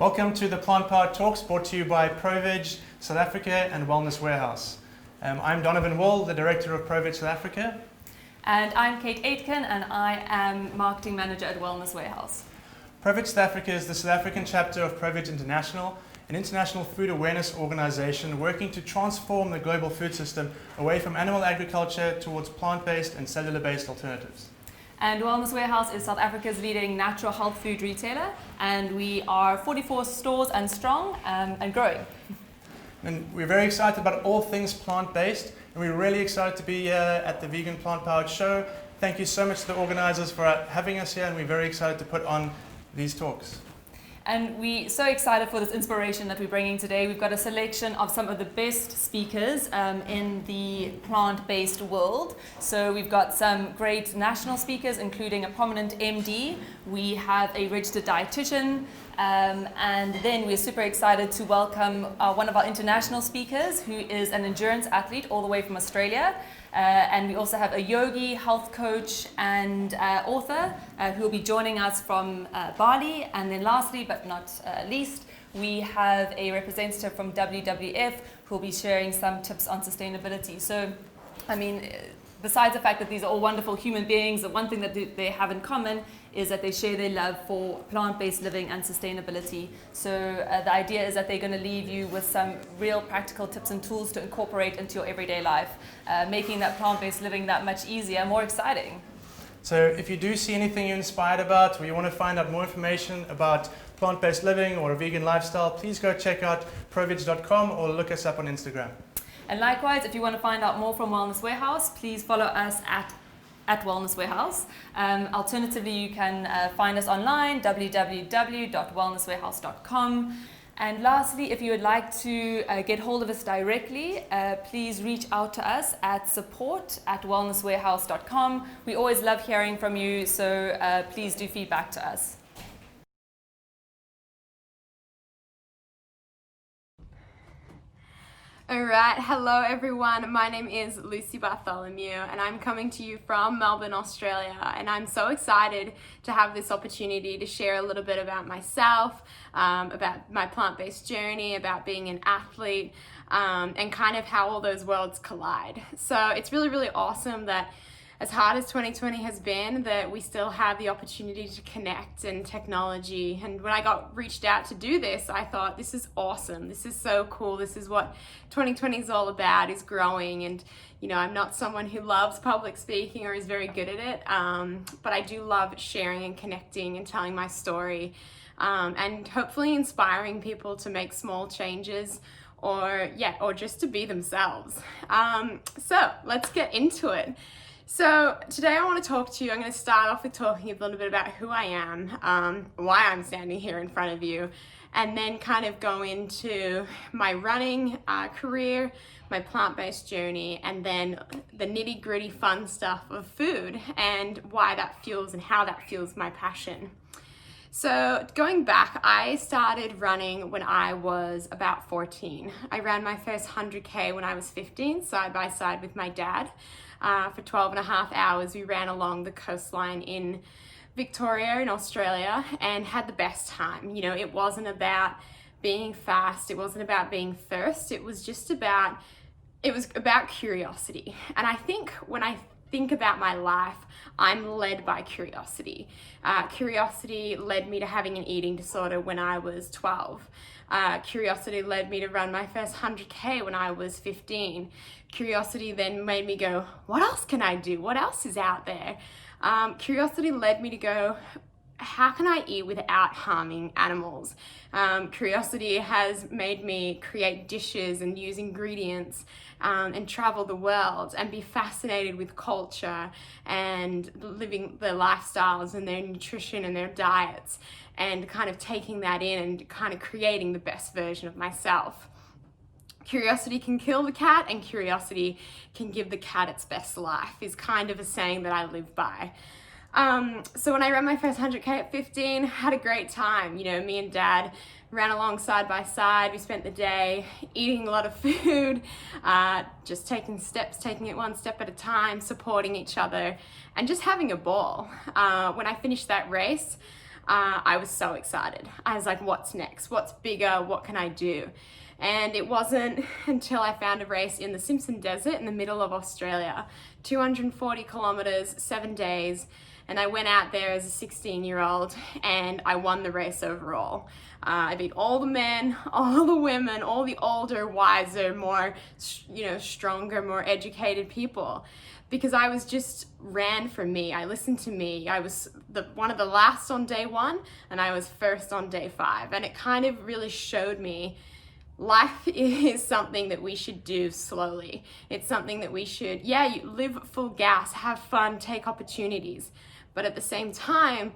Welcome to the Plant Powered Talks, brought to you by ProVeg South Africa and Wellness Warehouse. I'm Donovan Will, the Director of ProVeg South Africa. And I'm Kate Aitken, and I am Marketing Manager at Wellness Warehouse. ProVeg South Africa is the South African chapter of ProVeg International, an international food awareness organization working to transform the global food system away from animal agriculture towards plant-based and cellular-based alternatives. And Wellness Warehouse is South Africa's leading natural health food retailer, and we are 44 stores and strong and growing. And we're very excited about all things plant-based, and we're really excited to be here at the Vegan Plant Powered Show. Thank you so much to the organizers for having us here, and we're very excited to put on these talks. And we're so excited for this inspiration that we're bringing today. We've got a selection of some of the best speakers in the plant-based world. So we've got some great national speakers, including a prominent MD. We have a registered dietitian. And then we're super excited to welcome one of our international speakers, who is an endurance athlete all the way from Australia. And we also have a yogi, health coach, and author who will be joining us from Bali. And then lastly, but not least, we have a representative from WWF who will be sharing some tips on sustainability. So, I mean, besides the fact that these are all wonderful human beings, the one thing that they have in common is that they share their love for plant-based living and sustainability. So the idea is that they're going to leave you with some real practical tips and tools to incorporate into your everyday life, making that plant-based living that much easier, more exciting. So if you do see anything you're inspired about, or you want to find out more information about plant-based living or a vegan lifestyle, please go check out proveg.com or look us up on Instagram. And likewise, if you want to find out more from Wellness Warehouse, please follow us at Wellness Warehouse. Alternatively, you can find us online, www.wellnesswarehouse.com. And lastly, if you would like to get hold of us directly, please reach out to us at support@wellnesswarehouse.com. We always love hearing from you, so please do feedback to us. All right, hello everyone. My name is Lucy Bartholomew and I'm coming to you from Melbourne, Australia. And I'm so excited to have this opportunity to share a little bit about myself, about my plant-based journey, about being an athlete, and kind of how all those worlds collide. So it's really, really awesome that as hard as 2020 has been, that we still have the opportunity to connect and technology. And when I got reached out to do this, I thought, this is awesome. This is so cool. This is what 2020 is all about, is growing. And, you know, I'm not someone who loves public speaking or is very good at it, but I do love sharing and connecting and telling my story, and hopefully inspiring people to make small changes or just to be themselves. So let's get into it. So today I want to talk to you. I'm going to start off with talking a little bit about who I am, why I'm standing here in front of you, and then kind of go into my running career, my plant-based journey, and then the nitty-gritty fun stuff of food and why that fuels and how that fuels my passion. So going back, I started running when I was about 14. I ran my first 100K when I was 15, side by side with my dad. For 12 and a half hours, we ran along the coastline in Victoria in Australia and had the best time. You know, it wasn't about being fast. It wasn't about being first. It was about curiosity. And I think when I think about my life, I'm led by curiosity. Curiosity led me to having an eating disorder when I was 12. Curiosity led me to run my first 100K when I was 15. Curiosity then made me go, what else can I do? What else is out there? Curiosity led me to go, how can I eat without harming animals? Curiosity has made me create dishes and use ingredients and travel the world and be fascinated with culture and living their lifestyles and their nutrition and their diets, and kind of taking that in and kind of creating the best version of myself. Curiosity can kill the cat and curiosity can give the cat its best life is kind of a saying that I live by. So when I ran my first 100K at 15, had a great time. You know, me and Dad ran along side by side. We spent the day eating a lot of food, just taking it one step at a time, supporting each other, and just having a ball. When I finished that race, I was so excited. I was like, what's next? What's bigger? What can I do? And it wasn't until I found a race in the Simpson Desert in the middle of Australia, 240 kilometers, 7 days. And I went out there as a 16-year-old and I won the race overall. I beat all the men, all the women, all the older, wiser, more, stronger, more educated people. Because I was just ran for me. I listened to me. I was one of the last on day 1 and I was first on day 5. And it kind of really showed me life is something that we should do slowly. It's something that we should, you live full gas, have fun, take opportunities. But at the same time,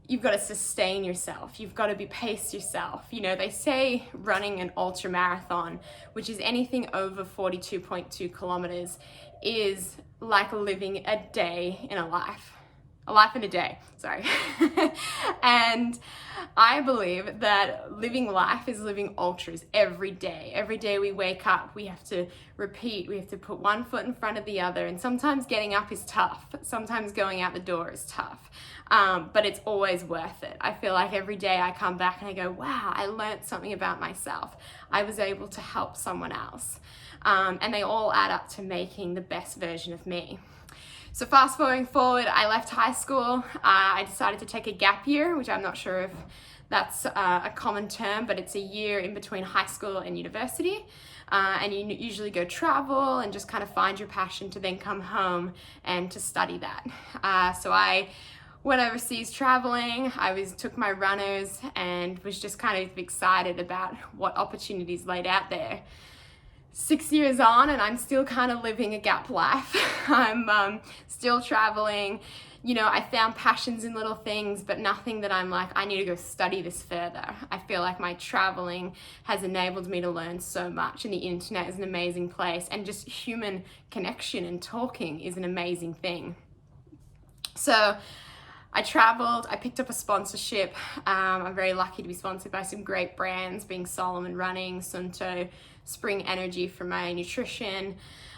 you've got to sustain yourself. You've got to pace yourself. They say running an ultra marathon, which is anything over 42.2 kilometers, is like living a day in a life. A life in a day, sorry. And I believe that living life is living ultras every day. Every day we wake up, we have to repeat, we have to put one foot in front of the other. And sometimes getting up is tough. Sometimes going out the door is tough. But it's always worth it. I feel like every day I come back and I go, wow, I learned something about myself. I was able to help someone else. And they all add up to making the best version of me. So fast forward, I left high school. I decided to take a gap year, which I'm not sure if that's a common term, but it's a year in between high school and university. And you usually go travel and just kind of find your passion to then come home and to study that. So I went overseas traveling. I took my runners and was just kind of excited about what opportunities laid out there. 6 years on and I'm still kind of living a gap life. I'm still traveling. I found passions in little things, but nothing that I'm like, I need to go study this further. I feel like my traveling has enabled me to learn so much, and the internet is an amazing place, and just human connection and talking is an amazing thing. So I traveled, I picked up a sponsorship. I'm very lucky to be sponsored by some great brands, being Solomon Running, Sunto, Spring Energy for my nutrition,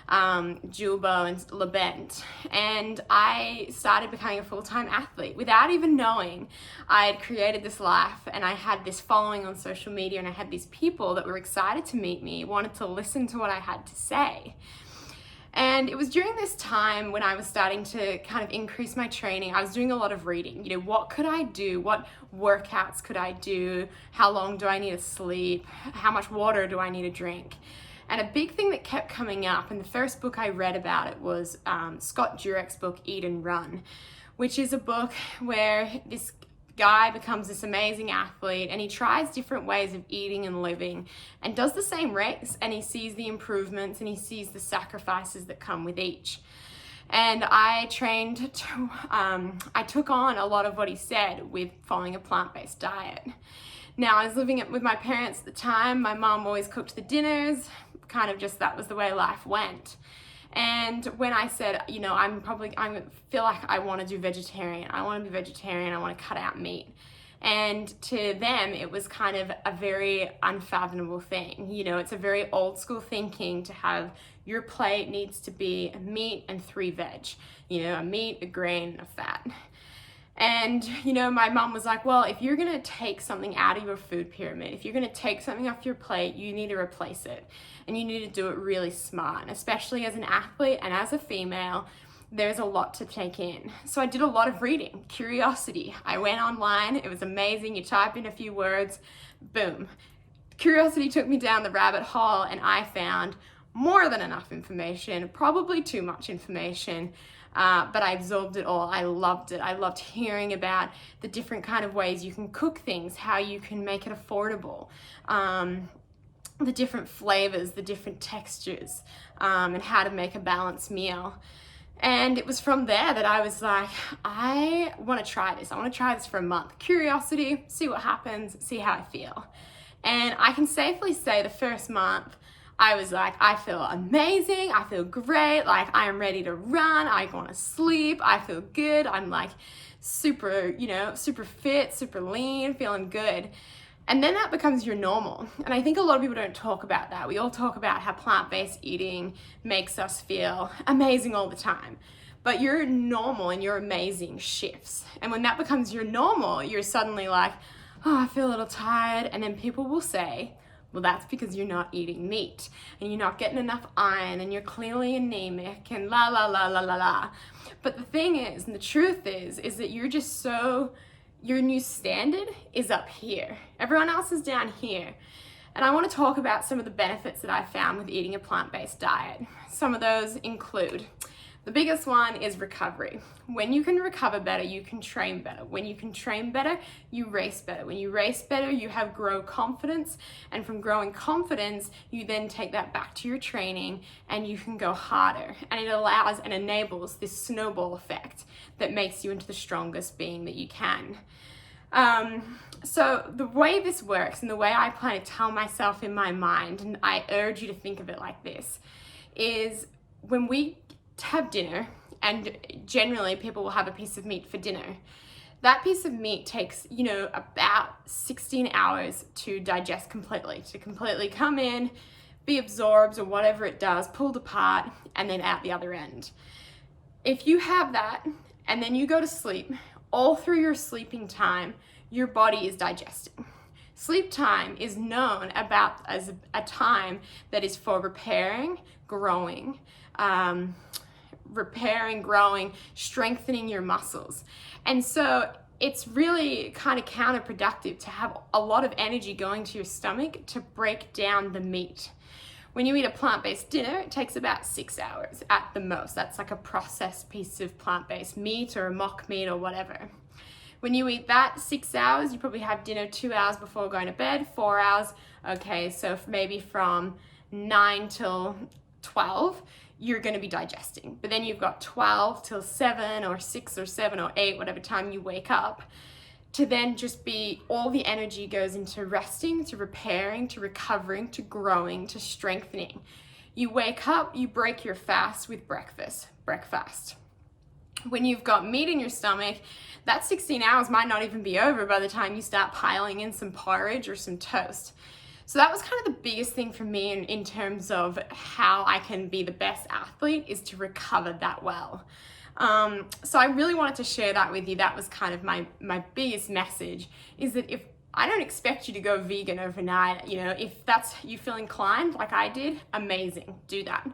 Julbo and Labent. And I started becoming a full-time athlete without even knowing. I had created this life and I had this following on social media, and I had these people that were excited to meet me, wanted to listen to what I had to say. And it was during this time when I was starting to kind of increase my training. I was doing a lot of reading. What could I do? What workouts could I do? How long do I need to sleep? How much water do I need to drink? And a big thing that kept coming up, and the first book I read about it was Scott Jurek's book, Eat and Run, which is a book where this guy becomes this amazing athlete and he tries different ways of eating and living and does the same race, and he sees the improvements and he sees the sacrifices that come with each. And I took on a lot of what he said with following a plant-based diet. Now, I was living with my parents at the time. My mom always cooked the dinners, kind of just that was the way life went. And when I said, I feel like I want to do vegetarian. I want to be vegetarian. I want to cut out meat. And to them, it was kind of a very unfathomable thing. It's a very old school thinking to have your plate needs to be a meat and 3 veg. A meat, a grain, and a fat. And, my mom was like, well, if you're going to take something out of your food pyramid, if you're going to take something off your plate, you need to replace it. And you need to do it really smart, especially as an athlete and as a female. There's a lot to take in. So I did a lot of reading, curiosity. I went online. It was amazing. You type in a few words, boom. Curiosity took me down the rabbit hole, and I found more than enough information, probably too much information. But I absorbed it all. I loved it. I loved hearing about the different kind of ways you can cook things, how you can make it affordable, the different flavors, the different textures, and how to make a balanced meal. And it was from there that I was like, I want to try this. I want to try this for a month. Curiosity, see what happens, see how I feel. And I can safely say the first month, I was like, I feel amazing, I feel great, like I am ready to run, I want to sleep, I feel good, I'm like super fit, super lean, feeling good. And then that becomes your normal. And I think a lot of people don't talk about that. We all talk about how plant-based eating makes us feel amazing all the time. but your normal and your amazing shifts. And when that becomes your normal, you're suddenly like, oh, I feel a little tired. And then people will say, well, that's because you're not eating meat and you're not getting enough iron and you're clearly anemic and la, la, la, la, la, la. But the thing is, and the truth is that you're just so, your new standard is up here. Everyone else is down here. And I want to talk about some of the benefits that I found with eating a plant-based diet. Some of those include, the biggest one is recovery. When you can recover better, you can train better. When you can train better, you race better. When you race better, you have grow confidence. And from growing confidence, you then take that back to your training and you can go harder. And it allows and enables this snowball effect that makes you into the strongest being that you can. So the way this works and the way I kind of tell myself in my mind, and I urge you to think of it like this, is when we have dinner, and generally people will have a piece of meat for dinner, that piece of meat takes, about 16 hours to digest completely, to completely come in, be absorbed or whatever it does, pulled apart, and then out the other end. If you have that and then you go to sleep, all through your sleeping time, your body is digesting. Sleep time is known about as a time that is for repairing, growing, strengthening your muscles. And so it's really kind of counterproductive to have a lot of energy going to your stomach to break down the meat. When you eat a plant-based dinner, it takes about 6 hours at the most. That's like a processed piece of plant-based meat or a mock meat or whatever. When you eat that 6 hours, you probably have dinner 2 hours before going to bed, 4 hours. Okay, so maybe from 9 till 12, you're going to be digesting. But then you've got 12 till 7 or 6 or 7 or 8, whatever time you wake up, to then just be, all the energy goes into resting, to repairing, to recovering, to growing, to strengthening. You wake up, you break your fast with breakfast. When you've got meat in your stomach, that 16 hours might not even be over by the time you start piling in some porridge or some toast. So that was kind of the biggest thing for me in terms of how I can be the best athlete, is to recover that well. So I really wanted to share that with you. That was kind of my biggest message, is that if I don't expect you to go vegan overnight, if that's, you feel inclined like I did, amazing, do that.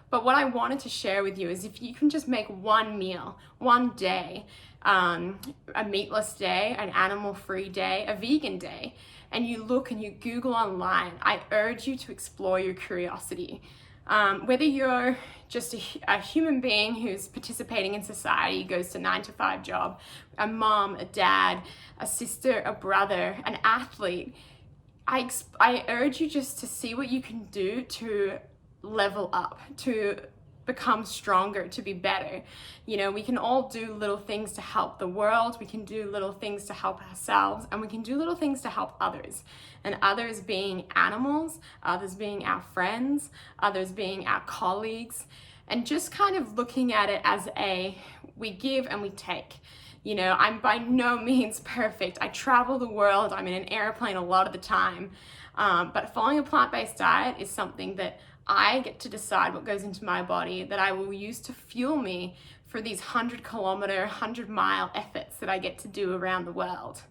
But what I wanted to share with you is if you can just make one meal, one day, a meatless day, an animal-free day, a vegan day, and you look and you Google online, I urge you to explore your curiosity. Whether you're just a human being who's participating in society, goes to 9-to-5 job, a mom, a dad, a sister, a brother, an athlete, I urge you just to see what you can do to level up, to become stronger, to be better. We can all do little things to help the world, we can do little things to help ourselves, and we can do little things to help others. And others being animals, others being our friends, others being our colleagues, and just kind of looking at it as we give and we take. I'm by no means perfect. I travel the world, I'm in an airplane a lot of the time, but following a plant-based diet is something that I get to decide what goes into my body, that I will use to fuel me for these 100-kilometer, 100-mile efforts that I get to do around the world.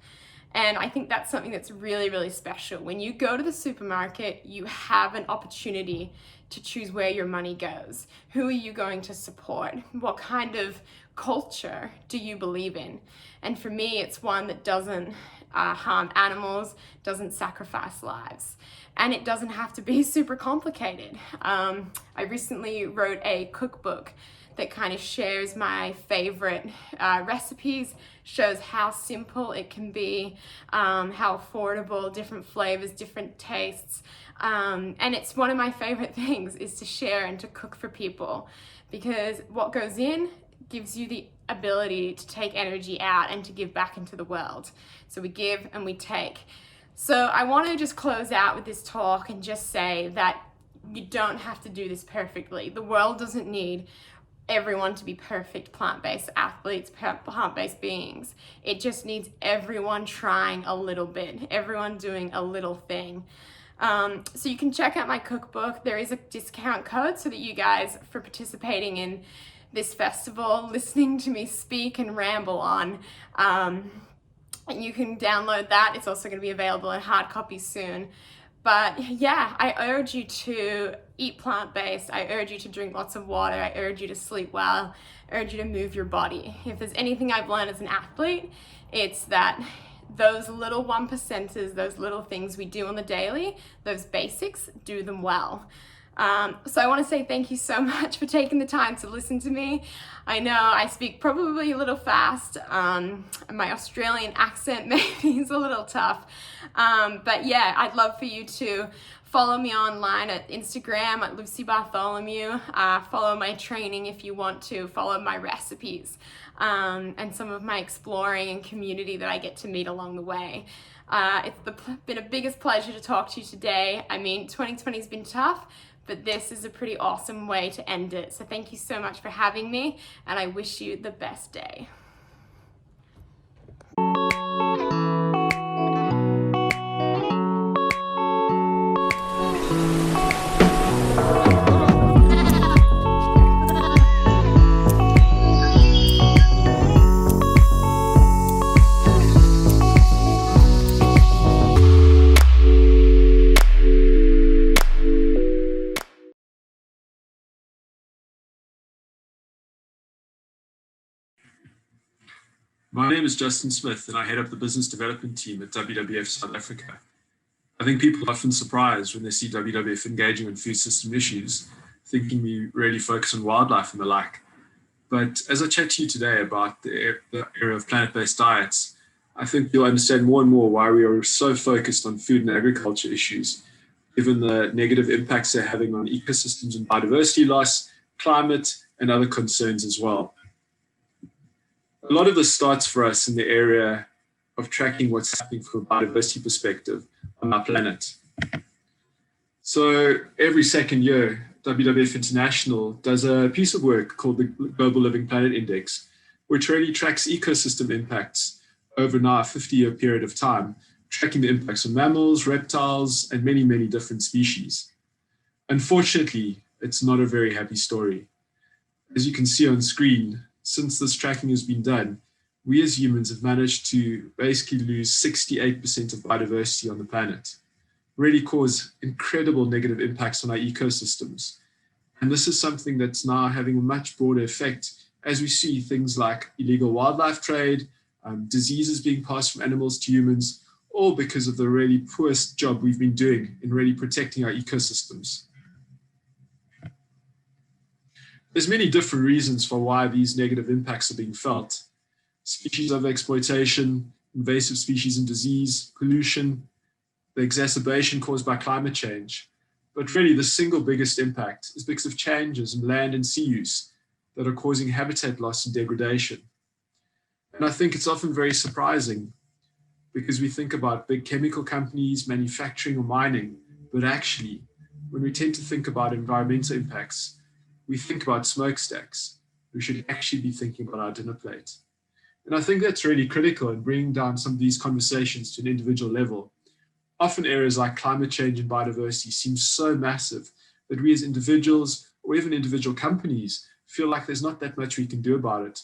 And I think that's something that's really, really special. When you go to the supermarket, you have an opportunity to choose where your money goes. Who are you going to support? What kind of culture do you believe in? And for me, it's one that doesn't harm animals, doesn't sacrifice lives. And it doesn't have to be super complicated. I recently wrote a cookbook that kind of shares my favorite recipes, shows how simple it can be, how affordable, different flavors, different tastes. And it's one of my favorite things, is to share and to cook for people, because what goes in gives you the ability to take energy out and to give back into the world. So we give and we take. So I want to just close out with this talk and just say that you don't have to do this perfectly. The world doesn't need everyone to be perfect plant-based athletes, plant-based beings. It just needs everyone trying a little bit, everyone doing a little thing. So you can check out my cookbook. There is a discount code so that you guys, for participating in this festival, listening to me speak and ramble on. And you can download that. It's also going to be available in hard copy soon. But yeah, I urge you to eat plant-based. I urge you to drink lots of water. I urge you to sleep well. I urge you to move your body. If there's anything I've learned as an athlete, it's that those little 1%ers, those little things we do on the daily, those basics, do them well. So I want to say thank you so much for taking the time to listen to me. I know I speak probably a little fast. My Australian accent maybe is a little tough. But yeah, I'd love for you to follow me online at Instagram at Lucy Bartholomew. Follow my training if you want to. Follow my recipes and some of my exploring and community that I get to meet along the way. It's been a biggest pleasure to talk to you today. I mean, 2020 has been tough, but this is a pretty awesome way to end it. So thank you so much for having me, and I wish you the best day. My name is Justin Smith, and I head up the business development team at WWF South Africa. I think people are often surprised when they see WWF engaging on food system issues, thinking we really focus on wildlife and the like. But as I chat to you today about the area of plant-based diets, I think you'll understand more and more why we are so focused on food and agriculture issues, given the negative impacts they're having on ecosystems and biodiversity loss, climate, and other concerns as well. A lot of this starts for us in the area of tracking what's happening from a biodiversity perspective on our planet. So every second year, WWF International does a piece of work called the Global Living Planet Index, which really tracks ecosystem impacts over now a 50-year period of time, tracking the impacts on mammals, reptiles, and many, many different species. Unfortunately, it's not a very happy story. As you can see on screen, since this tracking has been done, we as humans have managed to basically lose 68% of biodiversity on the planet, really cause incredible negative impacts on our ecosystems. And this is something that's now having a much broader effect as we see things like illegal wildlife trade, diseases being passed from animals to humans, all because of the really poor job we've been doing in really protecting our ecosystems. There's many different reasons for why these negative impacts are being felt. Species overexploitation, invasive species and disease, pollution, the exacerbation caused by climate change. But really the single biggest impact is because of changes in land and sea use that are causing habitat loss and degradation. And I think it's often very surprising because we think about big chemical companies, manufacturing or mining, but actually when we tend to think about environmental impacts, we think about smokestacks. We should actually be thinking about our dinner plate. And I think that's really critical in bringing down some of these conversations to an individual level. Often areas like climate change and biodiversity seem so massive that we as individuals or even individual companies feel like there's not that much we can do about it.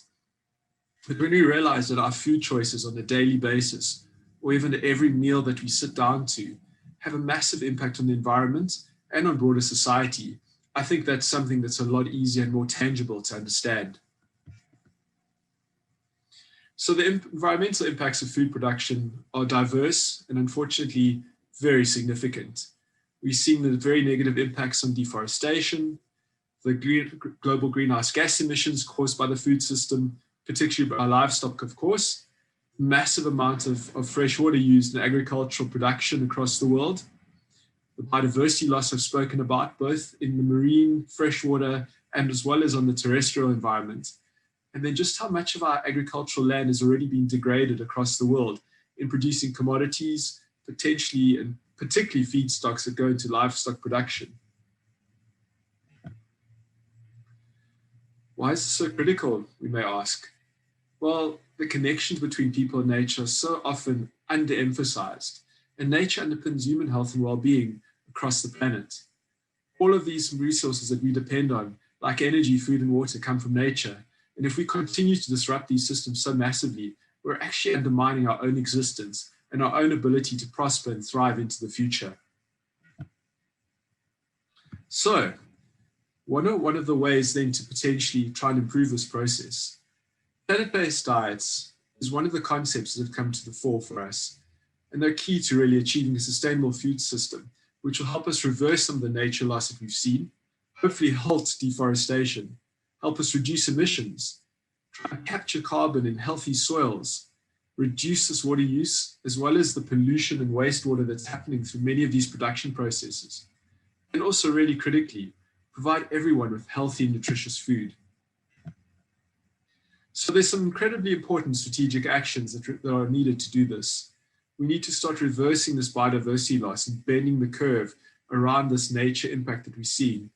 But when we realize that our food choices on a daily basis, or even every meal that we sit down to, have a massive impact on the environment and on broader society, I think that's something that's a lot easier and more tangible to understand. So the environmental impacts of food production are diverse and unfortunately very significant. We've seen the very negative impacts on deforestation, the global greenhouse gas emissions caused by the food system, particularly by livestock, of course, massive amount of fresh water used in agricultural production across the world, the biodiversity loss I've spoken about, both in the marine, freshwater, and as well as on the terrestrial environment. And then just how much of our agricultural land has already been degraded across the world in producing commodities, potentially and particularly feedstocks that go into livestock production. Why is this so critical, we may ask? Well, the connections between people and nature are so often underemphasized, and nature underpins human health and well-being across the planet. All of these resources that we depend on like energy, food, and water, come from nature. And if we continue to disrupt these systems so massively, we're actually undermining our own existence and our own ability to prosper and thrive into the future. So, what are one of the ways then to potentially try and improve this process? Planet-based diets is one of the concepts that have come to the fore for us, and they're key to really achieving a sustainable food system, which will help us reverse some of the nature loss that we've seen, hopefully halt deforestation, help us reduce emissions, try and capture carbon in healthy soils, reduce this water use, as well as the pollution and wastewater that's happening through many of these production processes. And also really critically, provide everyone with healthy and nutritious food. So there's some incredibly important strategic actions that are needed to do this. We need to start reversing this biodiversity loss and bending the curve around this nature impact that we're seeing.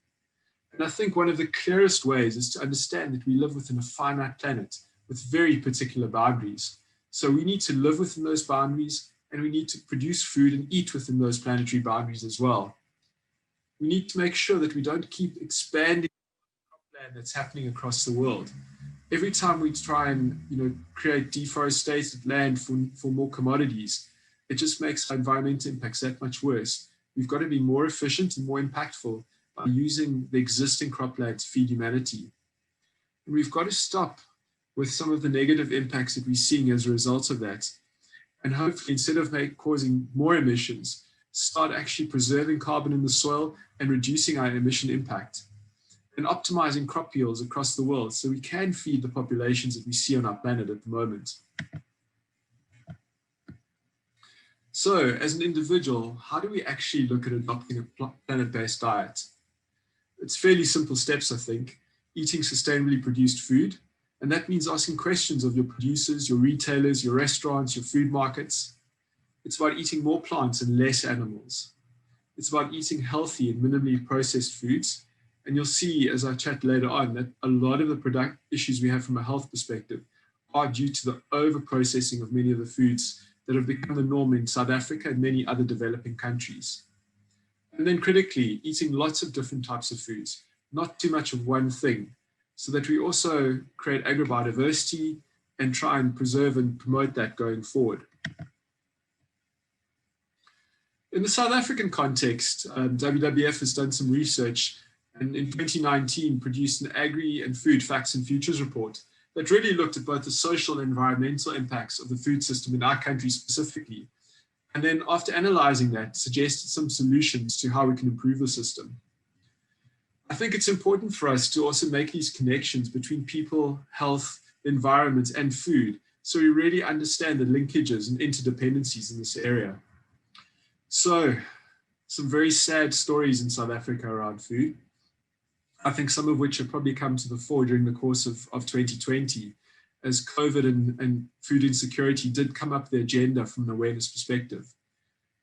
And I think one of the clearest ways is to understand that we live within a finite planet with very particular boundaries. So we need to live within those boundaries, and we need to produce food and eat within those planetary boundaries as well. We need to make sure that we don't keep expanding the cropland that's happening across the world. Every time we try and create deforested land for more commodities, it just makes our environmental impacts that much worse. We've got to be more efficient and more impactful by using the existing cropland to feed humanity. And we've got to stop with some of the negative impacts that we're seeing as a result of that. And hopefully, instead of causing more emissions, start actually preserving carbon in the soil and reducing our emission impact, and optimizing crop yields across the world so we can feed the populations that we see on our planet at the moment. So as an individual, how do we actually look at adopting a planet-based diet? It's fairly simple steps, I think. Eating sustainably produced food, and that means asking questions of your producers, your retailers, your restaurants, your food markets. It's about eating more plants and less animals. It's about eating healthy and minimally processed foods. And you'll see as I chat later on that a lot of the issues we have from a health perspective are due to the over-processing of many of the foods that have become the norm in South Africa and many other developing countries. And then critically, eating lots of different types of foods, not too much of one thing, so that we also create agrobiodiversity and try and preserve and promote that going forward. In the South African context, WWF has done some research and in 2019 produced an Agri and Food Facts and Futures report that really looked at both the social and environmental impacts of the food system in our country specifically. And then after analyzing that, suggested some solutions to how we can improve the system. I think it's important for us to also make these connections between people, health, environment, and food, so we really understand the linkages and interdependencies in this area. So, some very sad stories in South Africa around food. I think some of which have probably come to the fore during the course of 2020, as COVID and food insecurity did come up the agenda from an awareness perspective.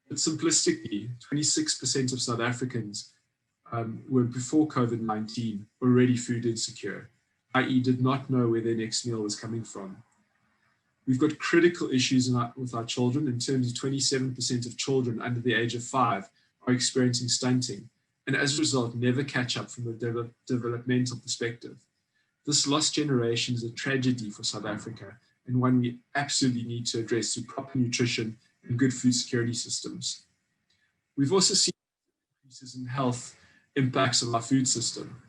But simplistically, 26% of South Africans were before COVID-19 already food insecure, i.e. did not know where their next meal was coming from. We've got critical issues with our children in terms of 27% of children under the age of 5 are experiencing stunting, and as a result, never catch up from a developmental perspective. This lost generation is a tragedy for South Africa, and one we absolutely need to address through proper nutrition and good food security systems. We've also seen increases in health impacts of our food system.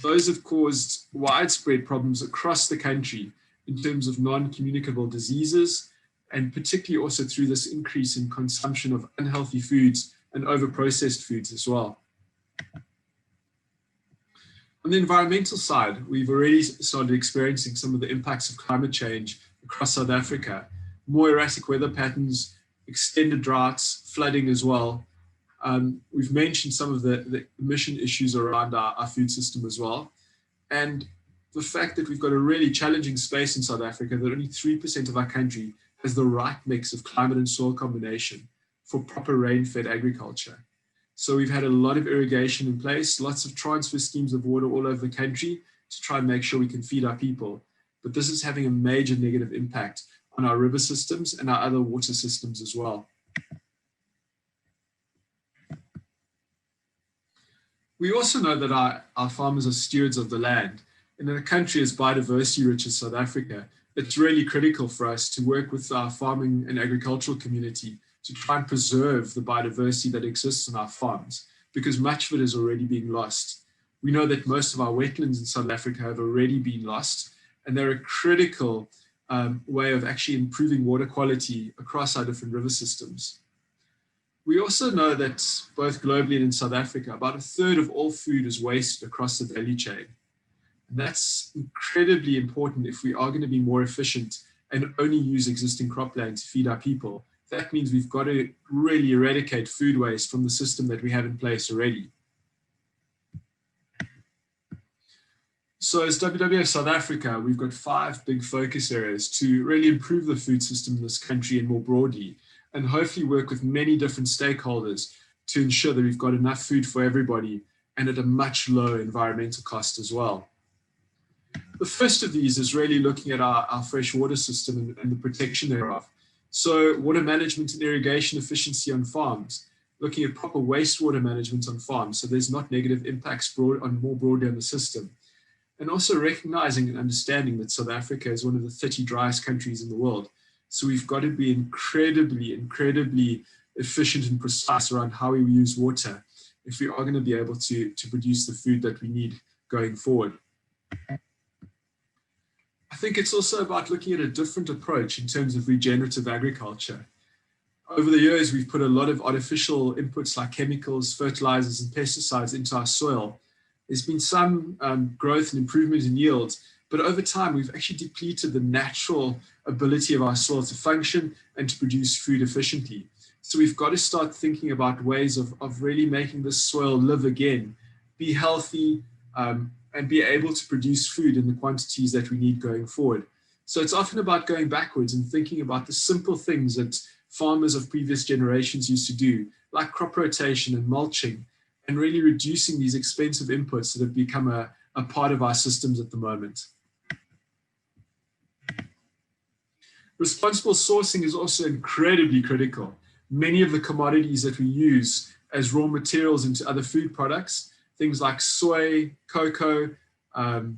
Those have caused widespread problems across the country in terms of non-communicable diseases, and particularly also through this increase in consumption of unhealthy foods and over-processed foods as well. On the environmental side, we've already started experiencing some of the impacts of climate change across South Africa. More erratic weather patterns, extended droughts, flooding as well. We've mentioned some of the emission issues around our food system as well. And the fact that we've got a really challenging space in South Africa, that only 3% of our country has the right mix of climate and soil combination for proper rain-fed agriculture. So we've had a lot of irrigation in place, lots of transfer schemes of water all over the country to try and make sure we can feed our people. But this is having a major negative impact on our river systems and our other water systems as well. We also know that our farmers are stewards of the land. And in a country as biodiversity rich as South Africa, it's really critical for us to work with our farming and agricultural community to try and preserve the biodiversity that exists on our farms, because much of it is already being lost. We know that most of our wetlands in South Africa have already been lost, and they're a critical way of actually improving water quality across our different river systems. We also know that both globally and in South Africa, about 1/3 of all food is wasted across the value chain. And that's incredibly important if we are going to be more efficient and only use existing cropland to feed our people. That means we've got to really eradicate food waste from the system that we have in place already. So as WWF South Africa, we've got 5 big focus areas to really improve the food system in this country and more broadly, and hopefully work with many different stakeholders to ensure that we've got enough food for everybody and at a much lower environmental cost as well. The first of these is really looking at our fresh water system and the protection thereof. So water management and irrigation efficiency on farms, looking at proper wastewater management on farms so there's not negative impacts more broadly on the system. And also recognizing and understanding that South Africa is one of the 30 driest countries in the world. So we've got to be incredibly efficient and precise around how we use water if we are going to be able to produce the food that we need going forward. I think it's also about looking at a different approach in terms of regenerative agriculture. Over the years, we've put a lot of artificial inputs like chemicals, fertilizers, and pesticides into our soil. There's been some growth and improvement in yields, but over time, we've actually depleted the natural ability of our soil to function and to produce food efficiently. So we've got to start thinking about ways of really making the soil live again, be healthy, and be able to produce food in the quantities that we need going forward. So it's often about going backwards and thinking about the simple things that farmers of previous generations used to do, like crop rotation and mulching, and really reducing these expensive inputs that have become a part of our systems at the moment. Responsible sourcing is also incredibly critical. Many of the commodities that we use as raw materials into other food products, things like soy, cocoa, and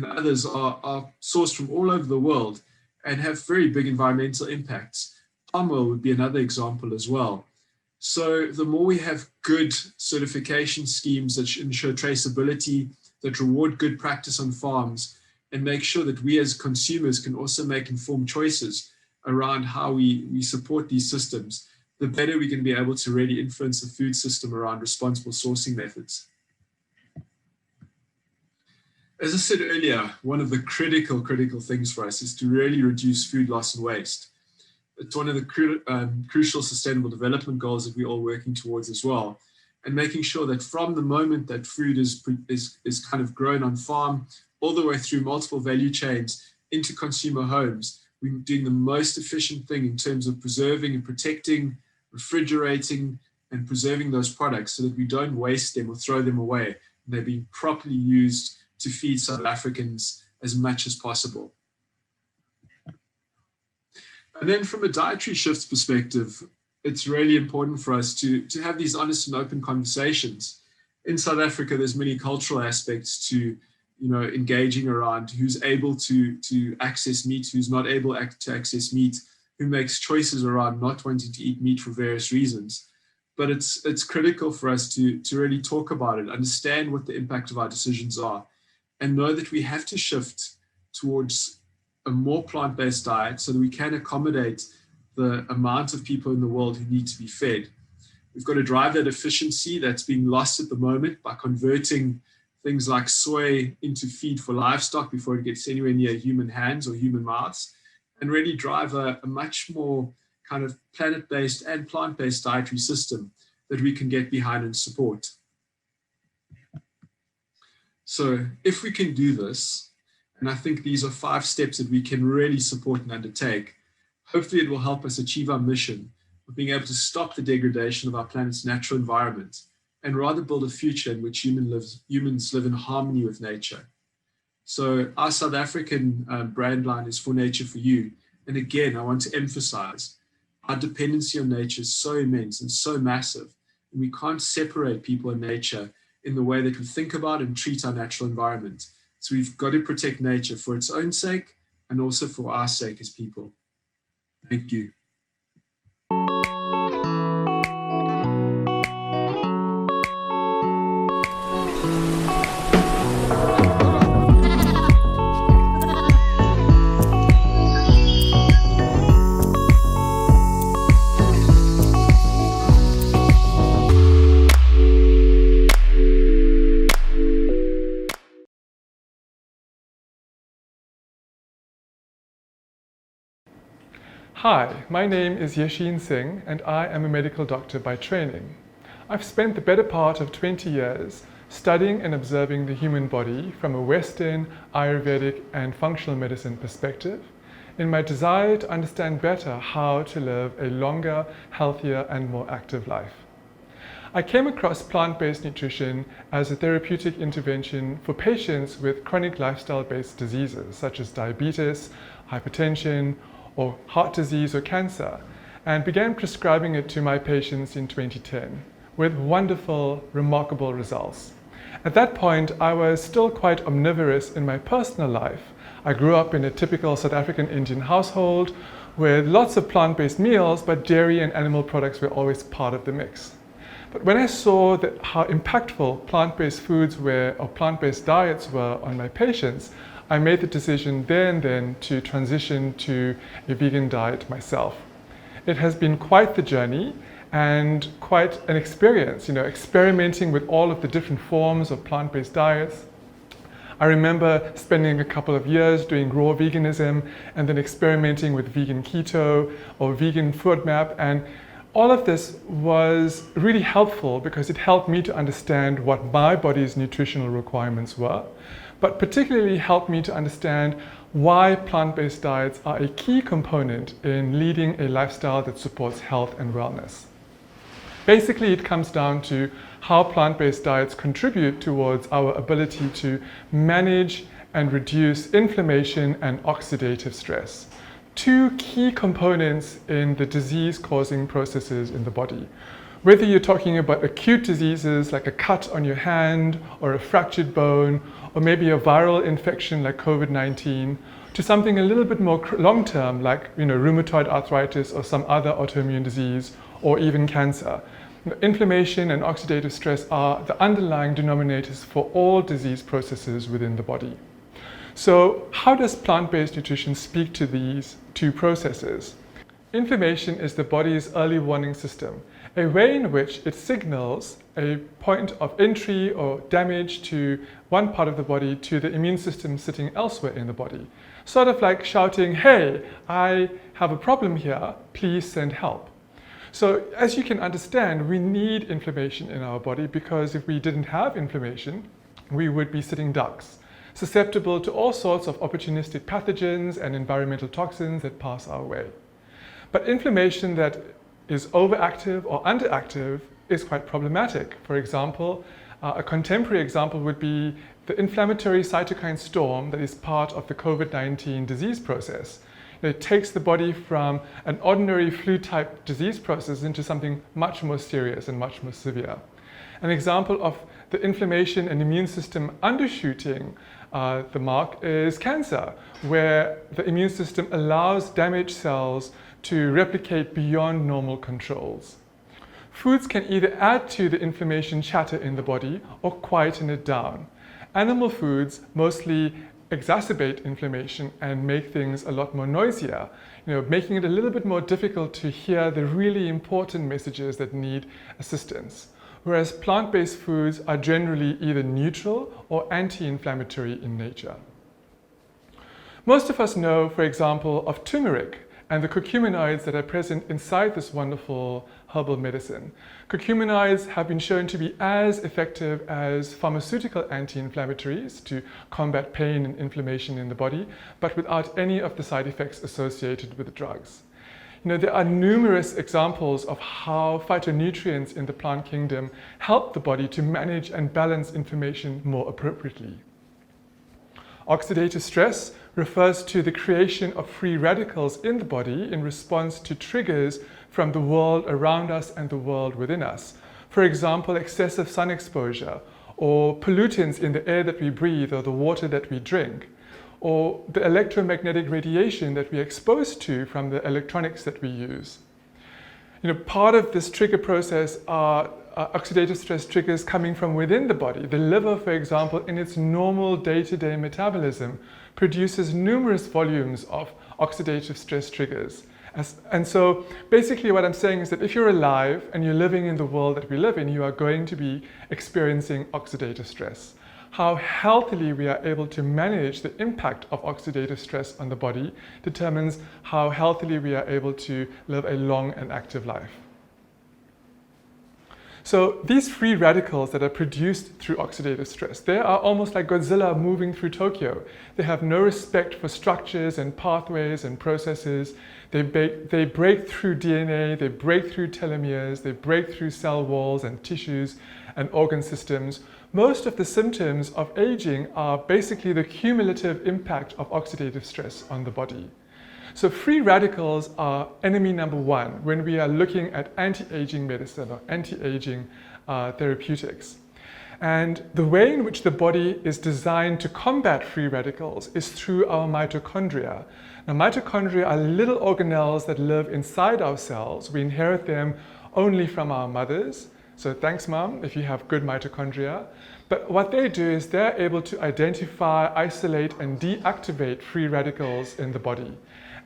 others are sourced from all over the world and have very big environmental impacts. Palm oil would be another example as well. So the more we have good certification schemes that ensure traceability, that reward good practice on farms, and make sure that we as consumers can also make informed choices around how we support these systems, the better we're going to be able to really influence the food system around responsible sourcing methods. As I said earlier, one of the critical things for us is to really reduce food loss and waste. It's one of the crucial sustainable development goals that we're all working towards as well. And making sure that from the moment that food is kind of grown on farm, all the way through multiple value chains into consumer homes, we're doing the most efficient thing in terms of preserving and protecting, refrigerating, and preserving those products so that we don't waste them or throw them away. And they're being properly used to feed South Africans as much as possible. And then from a dietary shifts perspective, it's really important for us to have these honest and open conversations. In South Africa, there's many cultural aspects to engaging around who's able to access meat, who's not able to access meat, who makes choices around not wanting to eat meat for various reasons. But it's critical for us to really talk about it, understand what the impact of our decisions are, and know that we have to shift towards a more plant-based diet so that we can accommodate the amount of people in the world who need to be fed. We've got to drive that efficiency that's being lost at the moment by converting things like soy into feed for livestock before it gets anywhere near human hands or human mouths, and really drive a much more kind of planet-based and plant-based dietary system that we can get behind and support. So if we can do this, and I think these are 5 steps that we can really support and undertake, hopefully it will help us achieve our mission of being able to stop the degradation of our planet's natural environment and rather build a future in which humans live in harmony with nature. So our South African brand line is For Nature For You. And again, I want to emphasize our dependency on nature is so immense and so massive. and we can't separate people and nature in the way that we think about and treat our natural environment. So we've got to protect nature for its own sake and also for our sake as people. Thank you. Hi, my name is Yashin Singh and I am a medical doctor by training. I've spent the better part of 20 years studying and observing the human body from a Western, Ayurvedic and functional medicine perspective in my desire to understand better how to live a longer, healthier and more active life. I came across plant-based nutrition as a therapeutic intervention for patients with chronic lifestyle-based diseases such as diabetes, hypertension, or heart disease or cancer, and began prescribing it to my patients in 2010 with wonderful, remarkable results. At that point, I was still quite omnivorous in my personal life. I grew up in a typical South African Indian household with lots of plant-based meals, but dairy and animal products were always part of the mix. But when I saw how impactful plant-based foods were, or plant-based diets were on my patients, I made the decision there and then to transition to a vegan diet myself. It has been quite the journey and quite an experience, experimenting with all of the different forms of plant-based diets. I remember spending a couple of years doing raw veganism and then experimenting with vegan keto or vegan FODMAP, and all of this was really helpful because it helped me to understand what my body's nutritional requirements were, but particularly helped me to understand why plant-based diets are a key component in leading a lifestyle that supports health and wellness. Basically, it comes down to how plant-based diets contribute towards our ability to manage and reduce inflammation and oxidative stress, two key components in the disease-causing processes in the body. Whether you're talking about acute diseases like a cut on your hand or a fractured bone, or maybe a viral infection like COVID-19, to something a little bit more long-term like rheumatoid arthritis or some other autoimmune disease, or even cancer. Inflammation and oxidative stress are the underlying denominators for all disease processes within the body. So how does plant-based nutrition speak to these two processes? Inflammation is the body's early warning system, a way in which it signals a point of entry or damage to one part of the body to the immune system sitting elsewhere in the body. Sort of like shouting, "Hey, I have a problem here, please send help." So as you can understand, we need inflammation in our body because if we didn't have inflammation, we would be sitting ducks, susceptible to all sorts of opportunistic pathogens and environmental toxins that pass our way. But inflammation that is overactive or underactive is quite problematic. For example, a contemporary example would be the inflammatory cytokine storm that is part of the COVID-19 disease process. It takes the body from an ordinary flu-type disease process into something much more serious and much more severe. An example of the inflammation and immune system undershooting the mark is cancer, where the immune system allows damaged cells to replicate beyond normal controls. Foods can either add to the inflammation chatter in the body or quieten it down. Animal foods mostly exacerbate inflammation and make things a lot more noisier, making it a little bit more difficult to hear the really important messages that need assistance. Whereas plant-based foods are generally either neutral or anti-inflammatory in nature. Most of us know, for example, of turmeric and the curcuminoids that are present inside this wonderful herbal medicine. Curcuminoids have been shown to be as effective as pharmaceutical anti-inflammatories to combat pain and inflammation in the body, but without any of the side effects associated with the drugs. There are numerous examples of how phytonutrients in the plant kingdom help the body to manage and balance inflammation more appropriately. Oxidative stress refers to the creation of free radicals in the body in response to triggers from the world around us and the world within us. For example, excessive sun exposure, or pollutants in the air that we breathe or the water that we drink, or the electromagnetic radiation that we're exposed to from the electronics that we use. Part of this trigger process are oxidative stress triggers coming from within the body. The liver, for example, in its normal day-to-day metabolism, produces numerous volumes of oxidative stress triggers. And so basically what I'm saying is that if you're alive and you're living in the world that we live in, you are going to be experiencing oxidative stress. How healthily we are able to manage the impact of oxidative stress on the body determines how healthily we are able to live a long and active life. So these free radicals that are produced through oxidative stress, they are almost like Godzilla moving through Tokyo. They have no respect for structures and pathways and processes. They break through DNA, they break through telomeres, they break through cell walls and tissues and organ systems. Most of the symptoms of aging are basically the cumulative impact of oxidative stress on the body. So free radicals are enemy number one when we are looking at anti-aging medicine or anti-aging therapeutics. And the way in which the body is designed to combat free radicals is through our mitochondria. Now, mitochondria are little organelles that live inside our cells. We inherit them only from our mothers. So thanks, Mom, if you have good mitochondria. But what they do is they're able to identify, isolate, and deactivate free radicals in the body.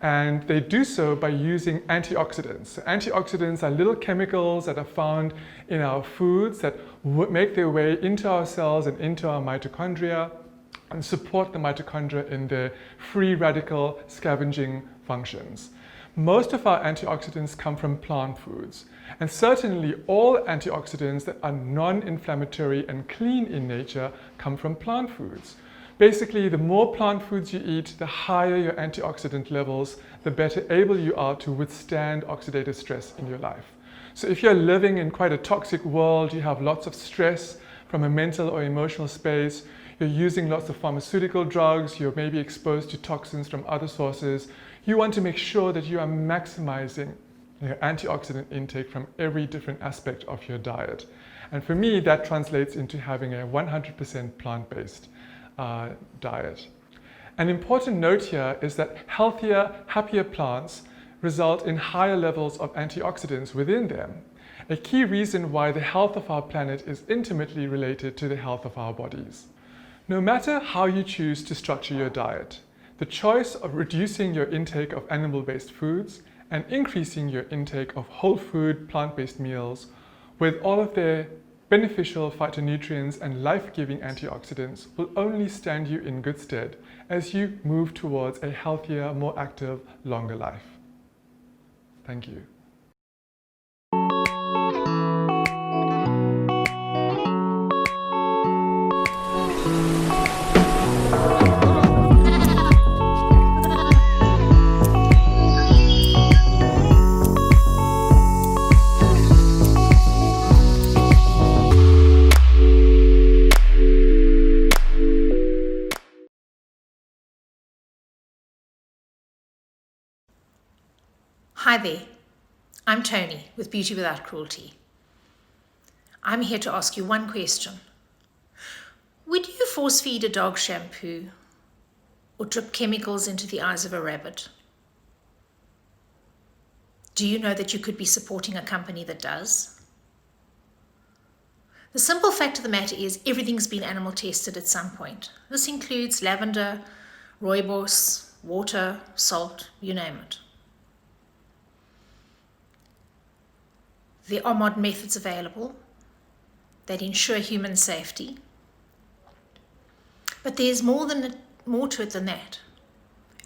And they do so by using antioxidants. Antioxidants are little chemicals that are found in our foods that make their way into our cells and into our mitochondria and support the mitochondria in their free radical scavenging functions. Most of our antioxidants come from plant foods, and certainly all antioxidants that are non-inflammatory and clean in nature come from plant foods. Basically, the more plant foods you eat, the higher your antioxidant levels, the better able you are to withstand oxidative stress in your life. So if you're living in quite a toxic world, you have lots of stress from a mental or emotional space, you're using lots of pharmaceutical drugs, you're maybe exposed to toxins from other sources, you want to make sure that you are maximizing your antioxidant intake from every different aspect of your diet. And for me, that translates into having a 100% plant-based diet. An important note here is that healthier, happier plants result in higher levels of antioxidants within them. A key reason why the health of our planet is intimately related to the health of our bodies. No matter how you choose to structure your diet, the choice of reducing your intake of animal-based foods and increasing your intake of whole food, plant-based meals with all of their beneficial phytonutrients and life-giving antioxidants will only stand you in good stead as you move towards a healthier, more active, longer life. Thank you. Hi there, I'm Tony with Beauty Without Cruelty. I'm here to ask you one question. Would you force feed a dog shampoo or drip chemicals into the eyes of a rabbit? Do you know that you could be supporting a company that does? The simple fact of the matter is everything's been animal tested at some point. This includes lavender, rooibos, water, salt, you name it. There are modern methods available that ensure human safety, but there's more to it than that.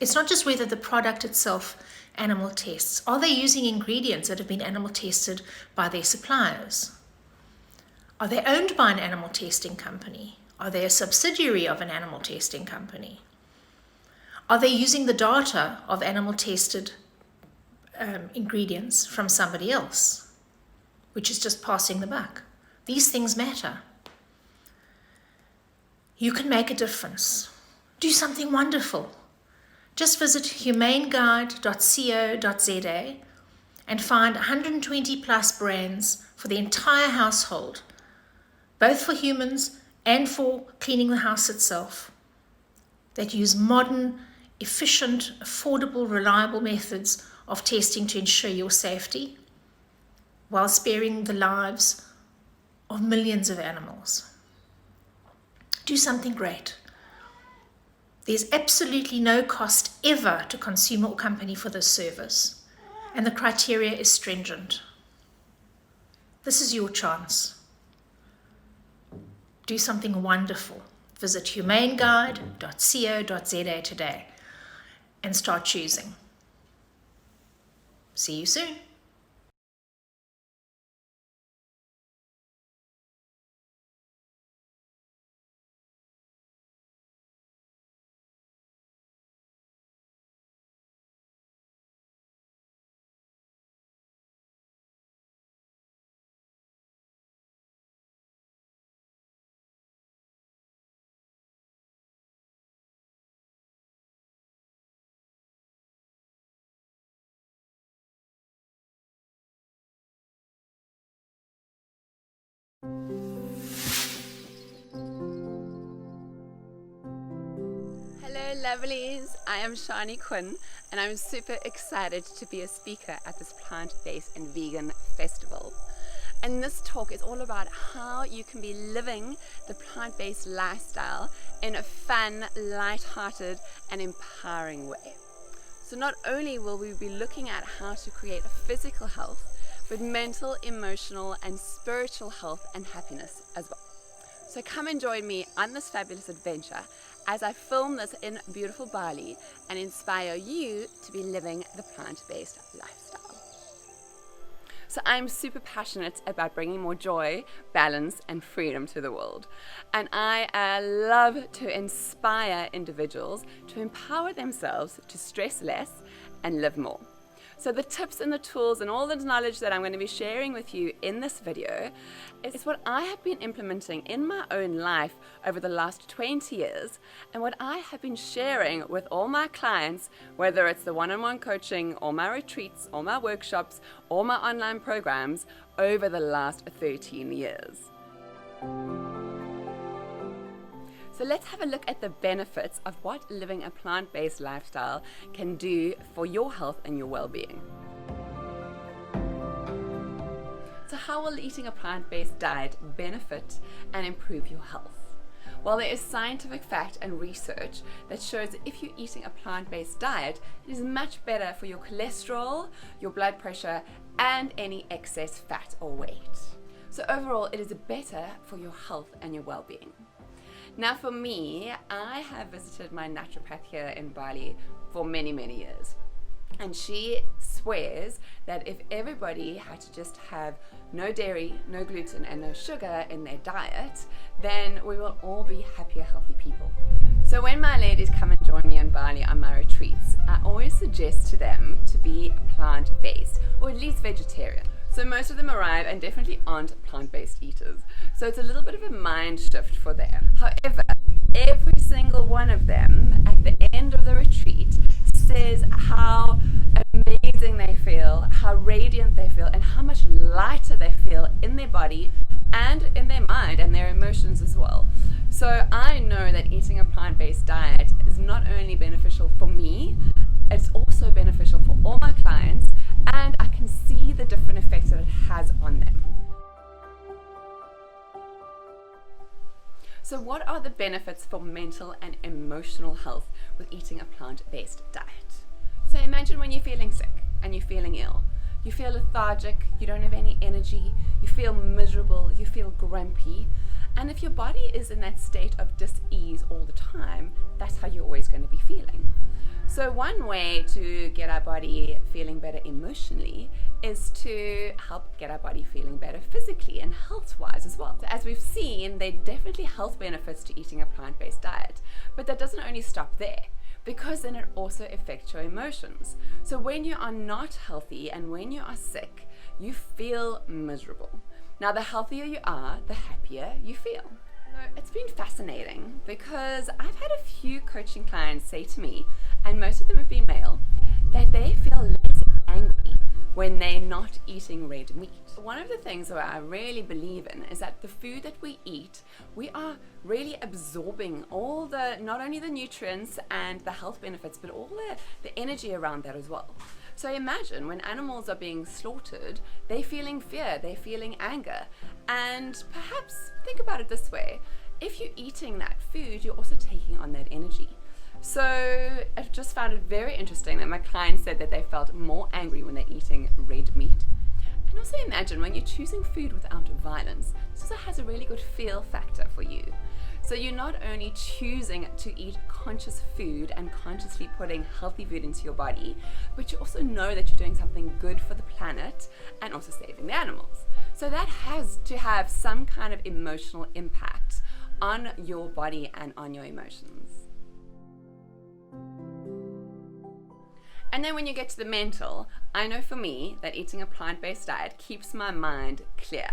It's not just whether the product itself animal tests. Are they using ingredients that have been animal tested by their suppliers? Are they owned by an animal testing company? Are they a subsidiary of an animal testing company? Are they using the data of animal tested ingredients from somebody else, which is just passing the buck? These things matter. You can make a difference. Do something wonderful. Just visit humaneguide.co.za and find 120 plus brands for the entire household, both for humans and for cleaning the house itself, that use modern, efficient, affordable, reliable methods of testing to ensure your safety while sparing the lives of millions of animals. Do something great. There's absolutely no cost ever to consumer or company for this service, and the criteria is stringent. This is your chance. Do something wonderful. Visit humaneguide.co.za today and start choosing. See you soon. Hello lovelies, I am Shani Quinn and I'm super excited to be a speaker at this plant-based and vegan festival. And this talk is all about how you can be living the plant-based lifestyle in a fun, light-hearted and empowering way. So not only will we be looking at how to create a physical health, but mental, emotional and spiritual health and happiness as well. So come and join me on this fabulous adventure as I film this in beautiful Bali and inspire you to be living the plant-based lifestyle. So I'm super passionate about bringing more joy, balance and freedom to the world. And I love to inspire individuals to empower themselves to stress less and live more. So the tips and the tools and all the knowledge that I'm going to be sharing with you in this video is what I have been implementing in my own life over the last 20 years and what I have been sharing with all my clients, whether it's the one-on-one coaching or my retreats or my workshops or my online programs over the last 13 years. So let's have a look at the benefits of what living a plant-based lifestyle can do for your health and your well-being. So how will eating a plant-based diet benefit and improve your health? Well, there is scientific fact and research that shows that if you're eating a plant-based diet, it is much better for your cholesterol, your blood pressure, and any excess fat or weight. So overall, it is better for your health and your well-being. Now for me, I have visited my naturopath here in Bali for many, many years. And she swears that if everybody had to just have no dairy, no gluten and no sugar in their diet, then we will all be happier, healthy people. So when my ladies come and join me in Bali on my retreats, I always suggest to them to be plant-based or at least vegetarian. So most of them arrive and definitely aren't plant-based eaters. So it's a little bit of a mind shift for them. However, every single one of them at the end of the retreat says how amazing they feel, how radiant they feel, and how much lighter they feel in their body and in their mind and their emotions as well. So I know that eating a plant-based diet is not only beneficial for me, it's also beneficial for all my clients, and I can see the different effects that it has on them. So what are the benefits for mental and emotional health with eating a plant-based diet? So imagine when you're feeling sick and you're feeling ill. You feel lethargic, you don't have any energy, you feel miserable, you feel grumpy. And if your body is in that state of dis-ease all the time, that's how you're always going to be feeling. So one way to get our body feeling better emotionally is to help get our body feeling better physically and health-wise as well. So as we've seen, there are definitely health benefits to eating a plant-based diet, but that doesn't only stop there, because then it also affects your emotions. So when you are not healthy and when you are sick, you feel miserable. Now, the healthier you are, the happier you feel. It's been fascinating because I've had a few coaching clients say to me, and most of them have been male, that they feel less angry when they're not eating red meat. One of the things that I really believe in is that the food that we eat, we are really absorbing all the, not only the nutrients and the health benefits, but all the energy around that as well. So imagine when animals are being slaughtered, they're feeling fear, they're feeling anger. And perhaps think about it this way, if you're eating that food, you're also taking on that energy. So I've just found it very interesting that my clients said that they felt more angry when they're eating red meat. And also imagine when you're choosing food without violence, this also has a really good feel factor for you. So you're not only choosing to eat conscious food and consciously putting healthy food into your body, but you also know that you're doing something good for the planet and also saving the animals. So that has to have some kind of emotional impact on your body and on your emotions. And then when you get to the mental, I know for me that eating a plant-based diet keeps my mind clear.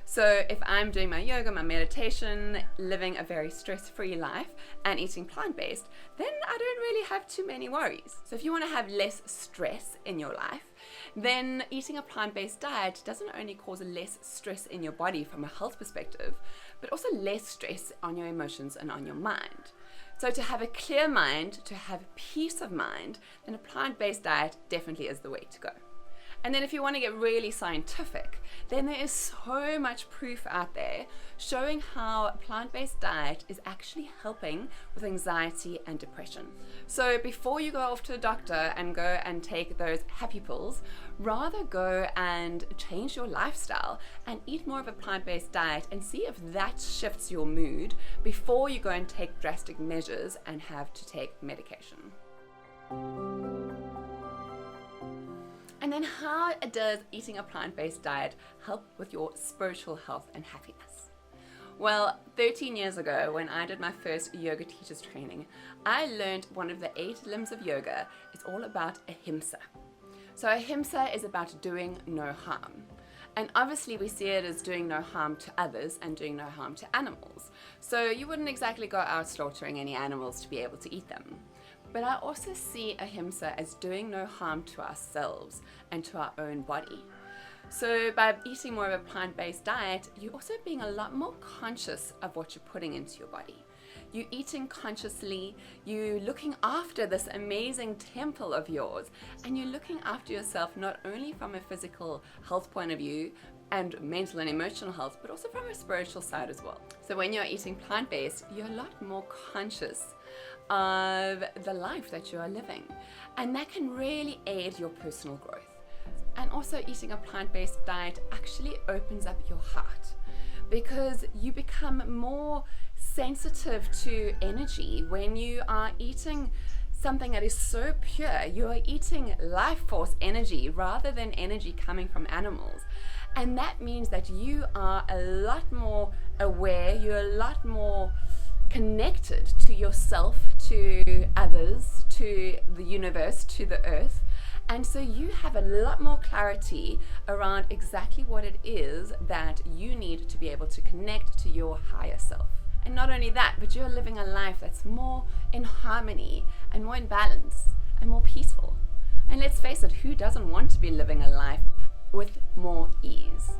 So if I'm doing my yoga, my meditation, living a very stress-free life and eating plant-based, then I don't really have too many worries. So if you want to have less stress in your life, then eating a plant-based diet doesn't only cause less stress in your body from a health perspective, but also less stress on your emotions and on your mind. So to have a clear mind, to have peace of mind, then a plant-based diet definitely is the way to go. And then if you want to get really scientific, then there is so much proof out there showing how a plant-based diet is actually helping with anxiety and depression. So before you go off to a doctor and go and take those happy pills, rather go and change your lifestyle and eat more of a plant-based diet and see if that shifts your mood before you go and take drastic measures and have to take medication. And then how does eating a plant-based diet help with your spiritual health and happiness? Well, 13 years ago when I did my first yoga teacher's training, I learned one of the 8 limbs of yoga is all about Ahimsa. So Ahimsa is about doing no harm. And obviously we see it as doing no harm to others and doing no harm to animals. So you wouldn't exactly go out slaughtering any animals to be able to eat them. But I also see Ahimsa as doing no harm to ourselves and to our own body. So by eating more of a plant-based diet, you're also being a lot more conscious of what you're putting into your body. You're eating consciously, you're looking after this amazing temple of yours, and you're looking after yourself not only from a physical health point of view, and mental and emotional health, but also from a spiritual side as well. So when you're eating plant-based, you're a lot more conscious of the life that you are living, and that can really aid your personal growth. And also eating a plant-based diet actually opens up your heart, because you become more sensitive to energy when you are eating something that is so pure. You are eating life force energy rather than energy coming from animals. And that means that you are a lot more aware, you're a lot more connected to yourself, to others, to the universe, to the earth. And so you have a lot more clarity around exactly what it is that you need to be able to connect to your higher self. And not only that, but you're living a life that's more in harmony and more in balance and more peaceful. And let's face it, who doesn't want to be living a life with more ease?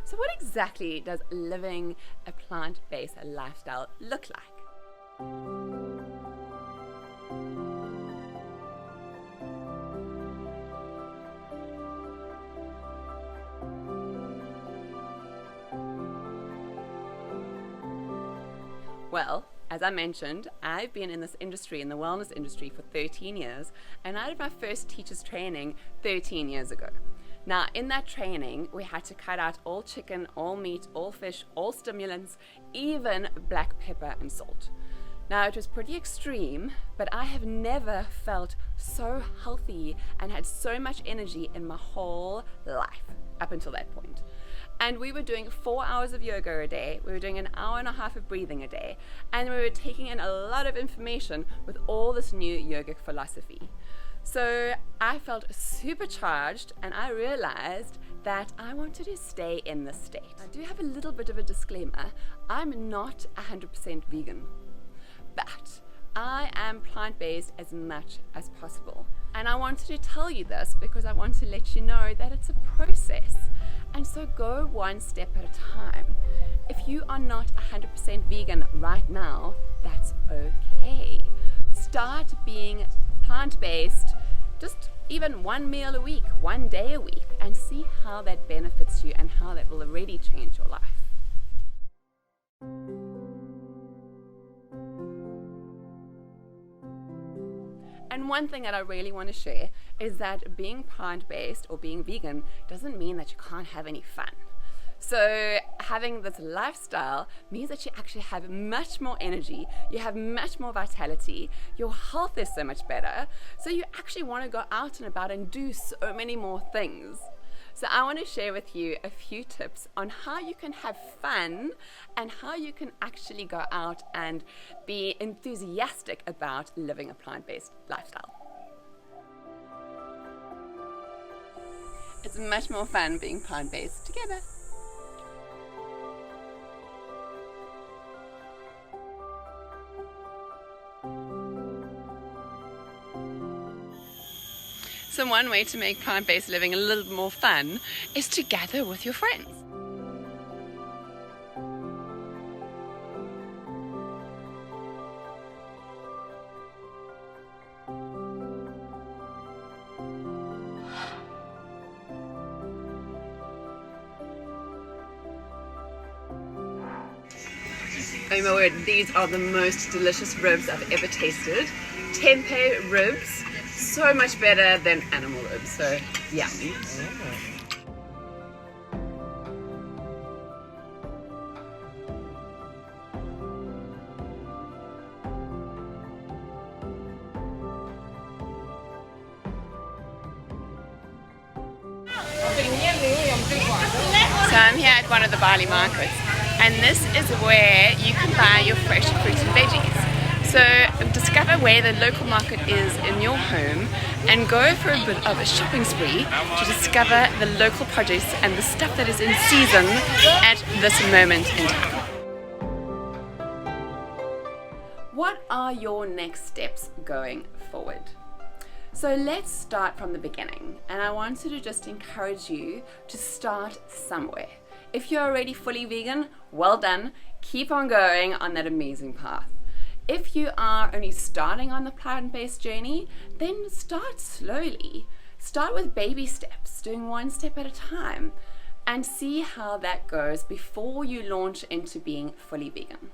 So what exactly does living a plant-based lifestyle look like? Well, as I mentioned, I've been in this industry, in the wellness industry, for 13 years, and I did my first teacher's training 13 years ago. Now, in that training, we had to cut out all chicken, all meat, all fish, all stimulants, even black pepper and salt. Now, it was pretty extreme, but I have never felt so healthy and had so much energy in my whole life up until that point. And we were doing 4 hours of yoga a day, we were doing an hour and a half of breathing a day, and we were taking in a lot of information with all this new yogic philosophy. So I felt supercharged, and I realized that I wanted to stay in this state. I do have a little bit of a disclaimer. I'm not 100% vegan, but I am plant-based as much as possible. And I wanted to tell you this because I want to let you know that it's a process. And so go one step at a time. If you are not 100% vegan right now, that's okay. Start being plant-based, just even one meal a week, one day a week, and see how that benefits you and how that will already change your life. And one thing that I really want to share is that being plant-based or being vegan doesn't mean that you can't have any fun. So having this lifestyle means that you actually have much more energy, you have much more vitality, your health is so much better, so you actually want to go out and about and do so many more things. So I want to share with you a few tips on how you can have fun and how you can actually go out and be enthusiastic about living a plant-based lifestyle. It's much more fun being plant-based together. So one way to make plant-based living a little more fun is to gather with your friends. Oh my word, these are the most delicious ribs I've ever tasted. Tempeh ribs. So much better than animal ribs, so yummy. So I'm here at one of the Bali markets, and this is where you can buy your fresh fruits and veggies. So discover where the local market is in your home and go for a bit of a shopping spree to discover the local produce and the stuff that is in season at this moment in time. What are your next steps going forward? So let's start from the beginning, and I wanted to just encourage you to start somewhere. If you're already fully vegan, well done, keep on going on that amazing path. If you are only starting on the plant-based journey, then start slowly. Start with baby steps, doing one step at a time, and see how that goes before you launch into being fully vegan.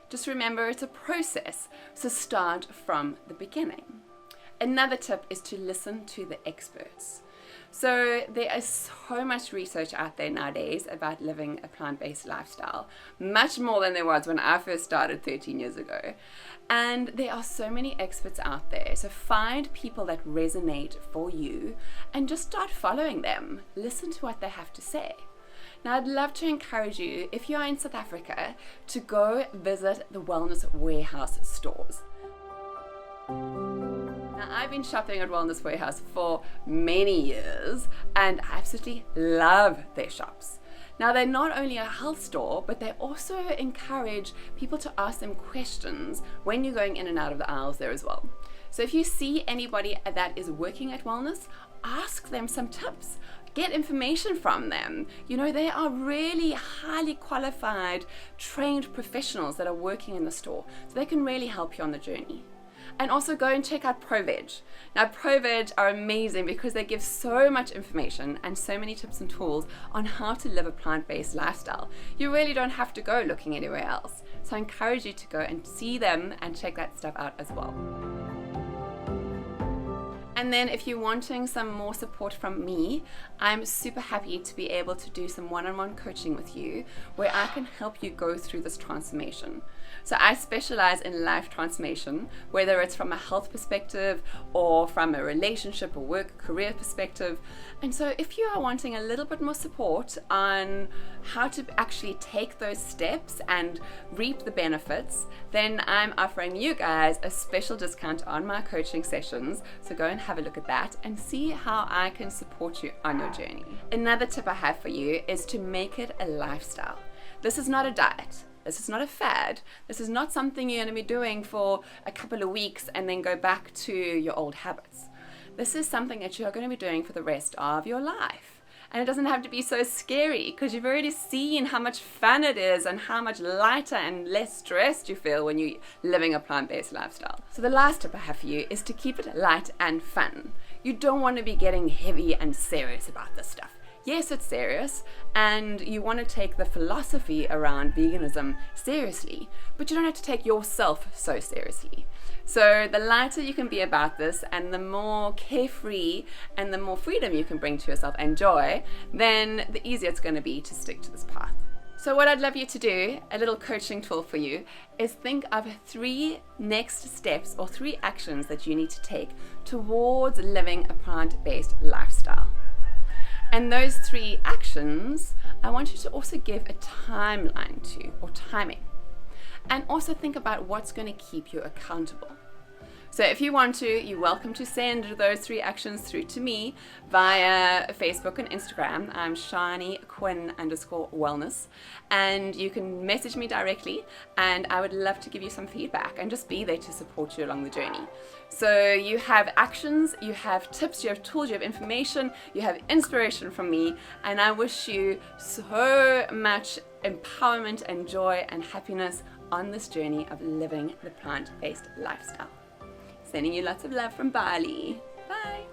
Just remember, it's a process, so start from the beginning. Another tip is to listen to the experts. So there is so much research out there nowadays about living a plant-based lifestyle, much more than there was when I first started 13 years ago. And there are so many experts out there, so find people that resonate for you and just start following them. Listen to what they have to say. Now I'd love to encourage you, if you are in South Africa, to go visit the Wellness Warehouse stores. Now, I've been shopping at Wellness Warehouse for many years and I absolutely love their shops. Now, they're not only a health store, but they also encourage people to ask them questions when you're going in and out of the aisles there as well. So if you see anybody that is working at Wellness, ask them some tips. Get information from them. You know, they are really highly qualified, trained professionals that are working in the store, so they can really help you on the journey. And also go and check out ProVeg. Now ProVeg are amazing because they give so much information and so many tips and tools on how to live a plant-based lifestyle. You really don't have to go looking anywhere else. So I encourage you to go and see them and check that stuff out as well. And then if you're wanting some more support from me, I'm super happy to be able to do some one-on-one coaching with you where I can help you go through this transformation. So I specialize in life transformation, whether it's from a health perspective or from a relationship or work career perspective. And so if you are wanting a little bit more support on how to actually take those steps and reap the benefits, then I'm offering you guys a special discount on my coaching sessions. So go and have a look at that and see how I can support you on your journey. Another tip I have for you is to make it a lifestyle. This is not a diet. This is not a fad. This is not something you're going to be doing for a couple of weeks and then go back to your old habits. This is something that you're going to be doing for the rest of your life. And it doesn't have to be so scary because you've already seen how much fun it is and how much lighter and less stressed you feel when you're living a plant-based lifestyle. So the last tip I have for you is to keep it light and fun. You don't want to be getting heavy and serious about this stuff. Yes, it's serious, and you want to take the philosophy around veganism seriously, but you don't have to take yourself so seriously. So the lighter you can be about this, and the more carefree and the more freedom you can bring to yourself and joy, then the easier it's going to be to stick to this path. So what I'd love you to do, a little coaching tool for you, is think of 3 next steps or 3 actions that you need to take towards living a plant-based lifestyle. And those 3 actions, I want you to also give a timeline to, or timing. And also think about what's going to keep you accountable. So if you want to, you're welcome to send those 3 actions through to me via Facebook and Instagram. I'm shiny_quinn_wellness. And you can message me directly, and I would love to give you some feedback and just be there to support you along the journey. So you have actions, you have tips, you have tools, you have information, you have inspiration from me, and I wish you so much empowerment and joy and happiness on this journey of living the plant-based lifestyle. Sending you lots of love from Bali. Bye.